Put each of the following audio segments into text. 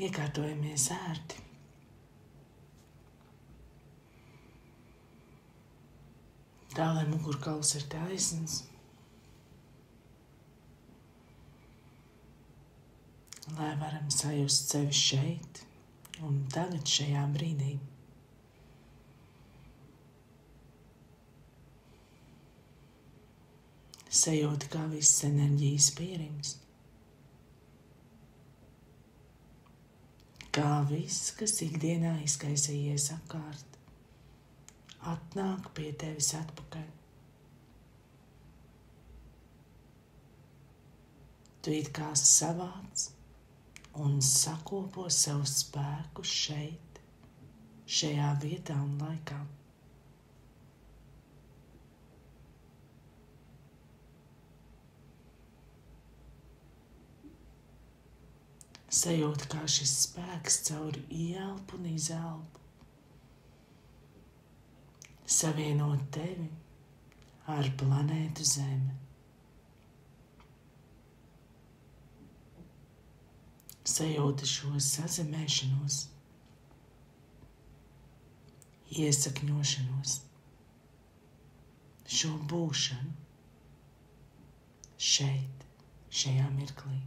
Iekārtojamies ērti. Tā, lai mugurkauls ir taisns. Lai varam sajust sevi šeit un tagad šajā brīdī. Sajūti, kā viss enerģijas pierims. Kā viss, kas ikdienā izkaisījies apkārt, atnāk pie tevis atpakaļ. Tu it kā savāc un sakopo savus spēkus šeit, šajā vietā un laikā. Sajūti, kā šis spēks caur ieelpu un izelpu savienot tevi ar planētu Zemi. Sajūti šo sazemēšanos, iesakņošanos, šo būšanu šeit, šajā mirklī.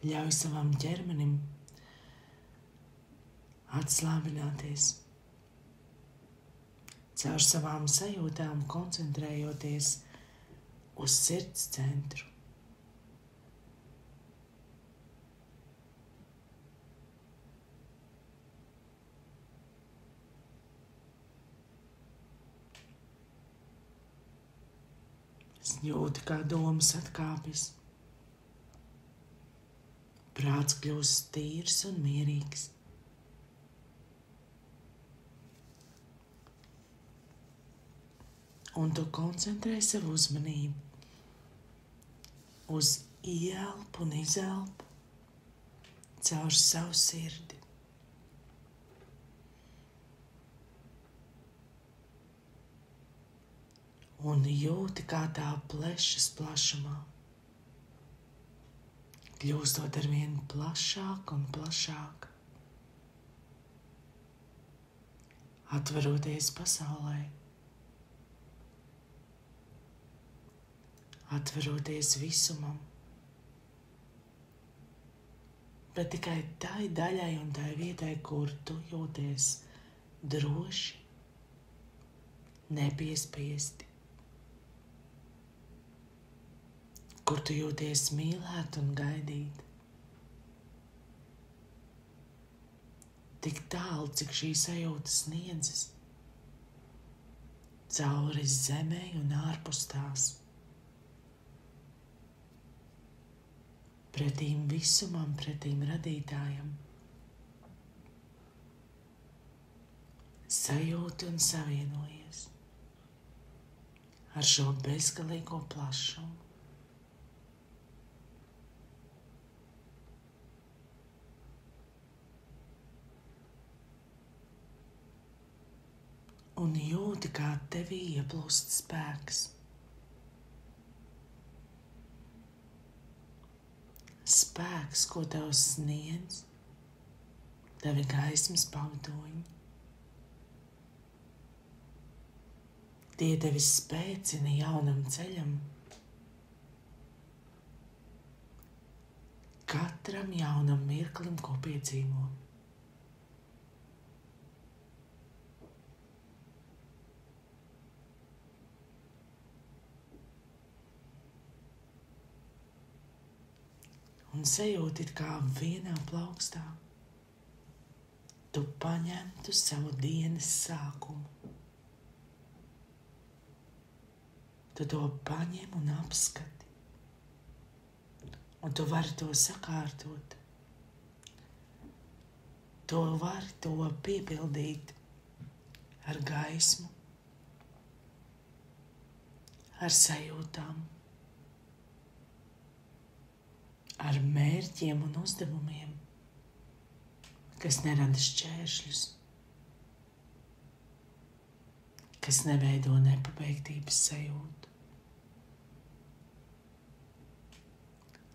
Ļauj savam ķermenim atslābināties, caur savām sajūtām koncentrējoties uz sirds centru. Es jūtu, kā domas atkāpjas. Prāts kļūst tīrs un mierīgs. Un tu koncentrē savu uzmanību uz ieelpu un izelpu caur savu sirdi. Un jūti, kā tā plešas plašumā, kļūstot arvien plašāk un plašāk, atveroties pasaulē, atveroties visumam, bet tikai tai daļai un tai vietai, kur tu jūties droši, nepiespiesti, kur tu jūties mīlēt un gaidīt. Tik tālu, cik šī sajūta sniedzas, cauri zemei un ārpus tās. Pretīm visumam, pretīm radītājam. Sajūti un savienojies ar šo bezgalīgo plašumu. Un jūti, kā tevī ieplūst spēks. Spēks, ko tev sniedz tavi gaismas pavadoņi. Tie tevi spēcina jaunam ceļam, katram jaunam mirklim, ko piedzīvo. Un sajūti, kā vienā plaukstā tu paņemtu savu dienas sākumu. Tu to paņem un apskati. Un tu vari to sakārtot. Tu vari to piepildīt ar gaismu, ar sajūtām, ar mērķiem un uzdevumiem, kas nerada šķēršļus, kas neveido nepabeigtības sajūtu.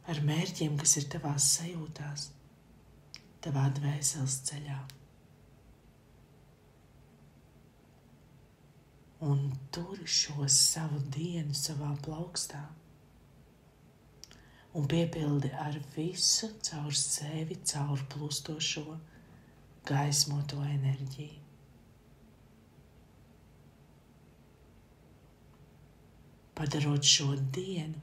ar mērķiem, kas ir tavās sajūtās, tavā dvēseles ceļā. Un turi šo savu dienu savā plaukstā un piepildi ar visu caur sevi caurplūstošo gaismoto enerģiju. Padarot šo dienu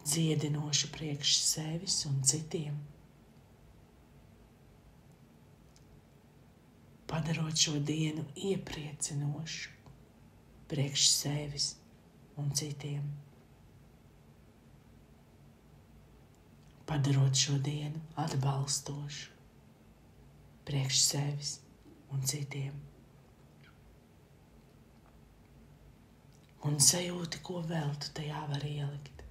dziedinošu priekš sevis un citiem. Padarot šo dienu iepriecinošu priekš sevis un citiem. Padarot šo dienu atbalstošu priekš sevis un citiem. Un sajūti, ko vēl tu tajā vari ielikt.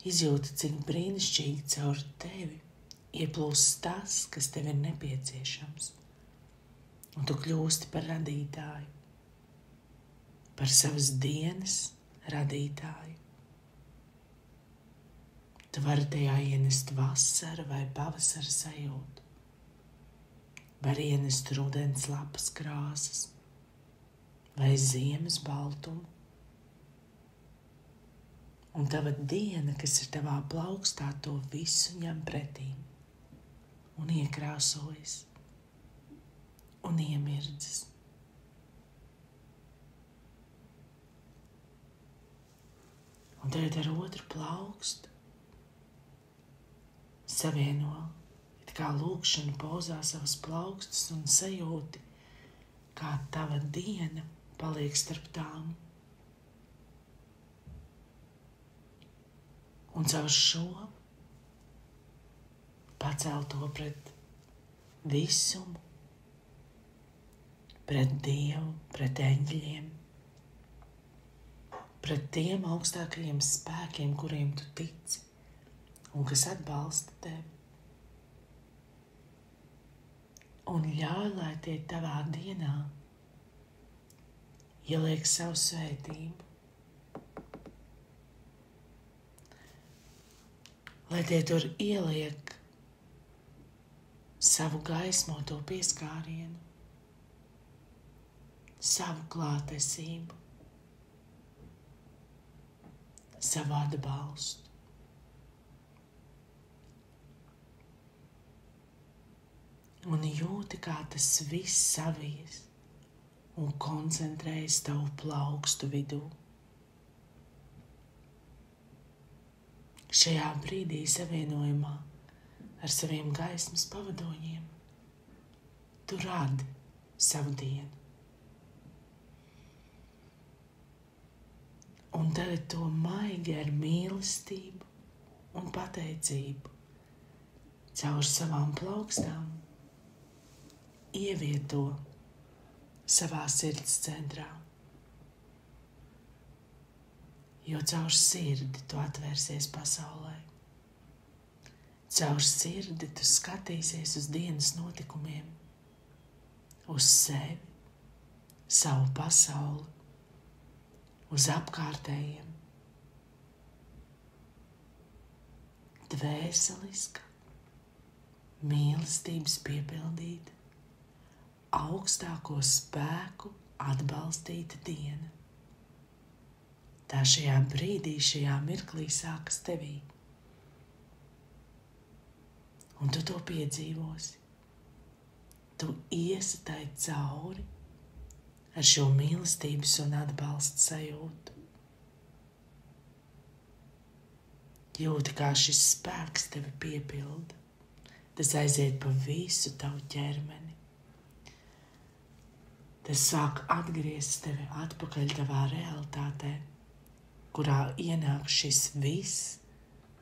Izjūti, cik brīnišķīgi caur tevi ieplūst tas, kas tev ir nepieciešams. Un tu kļūsti par radītāju, par savas dienas radītāju. Tu vari tajā ienest vasara vai pavasara sajūtu, vari ienest rudens lapas krāsas vai ziemas baltumu. Un tava diena, kas ir tavā plaukstā, to visu ņem pretīm un iekrāsojas un iemirdzas. Un tagad ar otru plaukstu savieno, it kā lūkšana pozā savas plaukstus un sajūti, kā tava diena paliek starp tām. Un caur šo pacēl to pret visumu, pret Dievu, pret eņģeļiem, pret tiem augstākajiem spēkiem, kuriem tu tici un kas atbalsta tevi. Un ļauj, lai tie tavā dienā ieliek savu svētību. Lai tie tur ieliek savu gaismoto pieskārienu, savu klātesību, savu atbalstu. Un jūti, kā tas viss savies un koncentrējas tavu plaukstu vidū. Šajā brīdī savienojumā ar saviem gaismas pavadoņiem tu radi savu dienu. Un tagad to maigi ar mīlestību un pateicību caur savām plaukstām ievieto savā sirds centrā. Jo caur sirdi tu atvērsies pasaulē. Caur sirdi tu skatīsies uz dienas notikumiem, uz sevi, savu pasauli, uz apkārtējiem. Dvēseliska, mīlestības piepildīta, augstāko spēku atbalstīta diena. Tā šajā brīdī, šajā mirklī sākas tevī. Un tu to piedzīvosi. Tu iesi tai cauri ar šo mīlestības un atbalsta sajūtu. Jūti, kā šis spēks tevi piepilda. Tas aiziet pa visu tavu ķermeni. Tas sāk atgriezt tevi atpakaļ tavā realitātē, kurā ienāk šis viss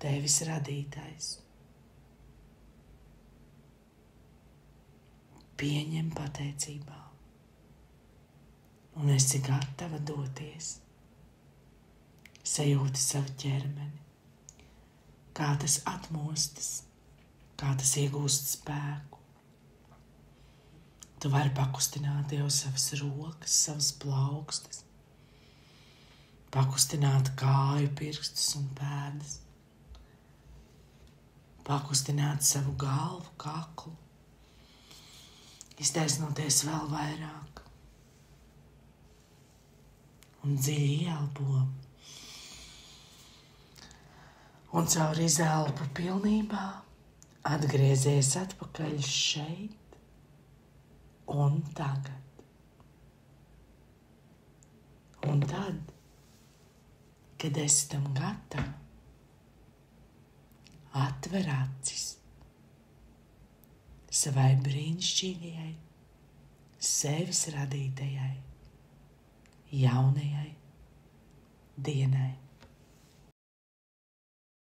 tevis radītais. Pieņem pateicībā un esi gatava doties. Sajūti savu ķermeni, kā tas atmostas, kā tas iegūst spēku. Tu vari pakustināt jau savas rokas, savas plaukstas. pakustināt kāju pirkstus un pēdas, pakustināt savu galvu, kaklu, iztaisnoties vēl vairāk un dziļi ieelpo. Un caur izelpu pilnībā atgriezies atpakaļ šeit un tagad. Un tad, kad esi tam gatava, atver acis savai brīnišķīgajai, sevis radītajai, jaunajai dienai.